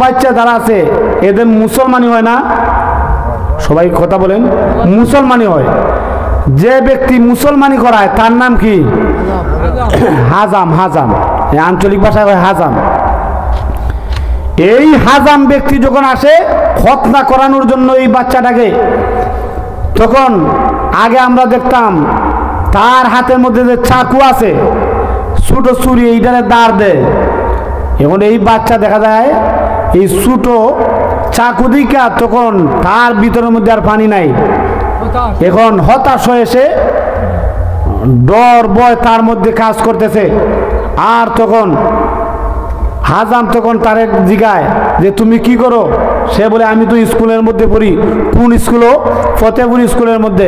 বাচ্চা যারা আছে এদের মুসলমানই হয় না? সবাই কথা বলেন, মুসলমানই হয়। যে ব্যক্তি মুসলমানি করায় তার নাম কি? হাজাম। হাজাম আঞ্চলিক ভাষায় হয় হাজাম। এই হাজাম ব্যক্তি যখন আসে খতনা করানোর জন্য এই বাচ্চাটাকে, তখন আগে আমরা দেখতাম তার হাতের মধ্যে যে চাকু আছে, ছোট ছুরি, এইটারে দাঁড় দেয়। এখন এই বাচ্চা দেখা যায় এই ছোট চাকু দিকা তখন তার ভিতরের মধ্যে আর পানি নাই। এখন হতাশ হয়েছে, ডর ভয় তার মধ্যে কাজ করতেছে। আর তখন হাজাম তখন তার জিগায় যে তুমি কি করো? সে বলে আমি তো স্কুলের মধ্যে পড়ি। কোন স্কুলও? ফতেপুর স্কুলের মধ্যে।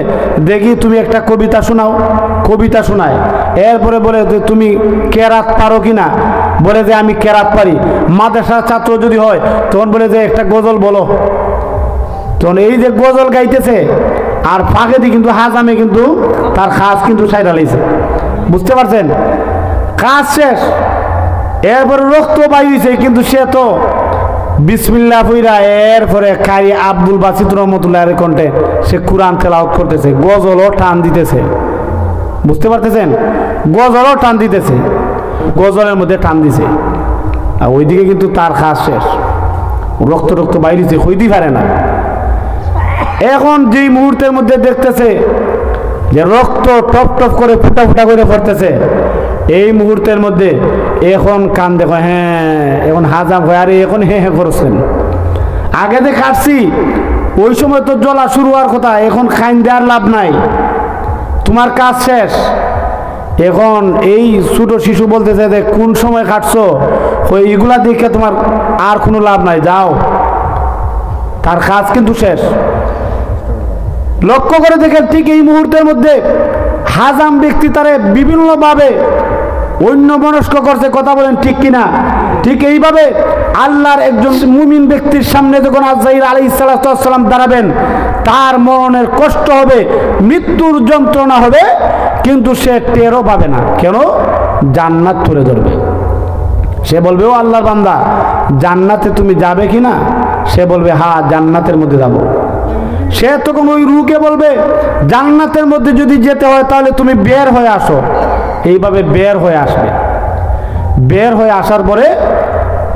দেখি তুমি একটা কবিতা শোনাও। কবিতা শোনায়। এরপরে বলে যে তুমি কেরাত পারো কিনা? বলে যে আমি কেরাত পারি। মাদ্রাসার ছাত্র যদি হয় তখন বলে যে একটা গজল বলো। তখন এই যে গজল গাইতেছে আর ফাঁকে দিয়ে কিন্তু হাজামে কিন্তু তার কাজ কিন্তু সাইডা লাইছে। বুঝতে পারছেন? কাজ শেষ, এরপরে রক্ত বাইছে, কিন্তু সে তো বিসমিল্লাহ পইরা এরপরে কারি আব্দুল বাসিত রহমতুল্লাহর কণ্ঠে সে কুরআন তেলাওয়াত করতেছে, গজলও টান দিতেছে। বুঝতে পারতেছেন? গজলও টান দিতেছে, গজলের মধ্যে টান দিছে। আর ওইদিকে কিন্তু তার কাজ শেষ, রক্ত রক্ত বাইরেছে, হইতেই পারে না। এখন যেই মুহূর্তের মধ্যে দেখতেছে যে রক্ত টপ টপ করে ফুটা ফুটা করে পড়তেছে, এই মুহূর্তের মধ্যে এখন কান দেখো, হ্যাঁ এখন হাজাম হয়। আরে এখন হ্যাঁ হ্যাঁ করছেন, আগে যে কাটছি ওই সময় তো জ্বলা শুরু হওয়ার কথা, এখন খাইন দেওয়ার লাভ নাই, তোমার কাজ শেষ। এখন এই ছোট শিশু বলতেছে যে কোন সময় কাটছো, ওই এগুলা দেখে তোমার আর কোনো লাভ নাই, যাও, তার কাজ কিন্তু শেষ। লক্ষ্য করে দেখেন ঠিক এই মুহূর্তের মধ্যে হাজাম ব্যক্তি তারে বিভিন্নভাবে অন্য মনস্ক করছে। কথা বলেন ঠিক কিনা? ঠিক এইভাবে আল্লাহর একজন মুমিন ব্যক্তির সামনে যখন আজরাইল আলাইহিস সালাম দাঁড়াবেন, তার মনের কষ্ট হবে, মৃত্যুর যন্ত্রণা হবে, কিন্তু সে টেরও পাবে না। কেন? জান্নাত তুলে ধরবে। সে বলবে, ও আল্লাহর বান্দা, জান্নাতে তুমি যাবে কিনা? সে বলবে, হ্যাঁ জান্নাতের মধ্যে যাব। সে তখন ওই রূহকে বলবে, জান্নাতের মধ্যে যদি যেতে হয় তাহলে তুমি বের হয়ে আসো। এইভাবে বের হয়ে আসবে। বের হয়ে আসার পরে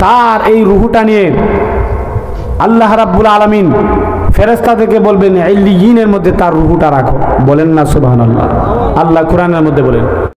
তার এই রূহটা নিয়ে আল্লাহ রাব্বুল আলামিন ফেরেশতাদেরকে বলবেন, ইল্লিয়িনের মধ্যে তার রূহটা রাখো। বলেন না সুবহানাল্লাহ। আল্লাহ কোরআনের মধ্যে বলেন।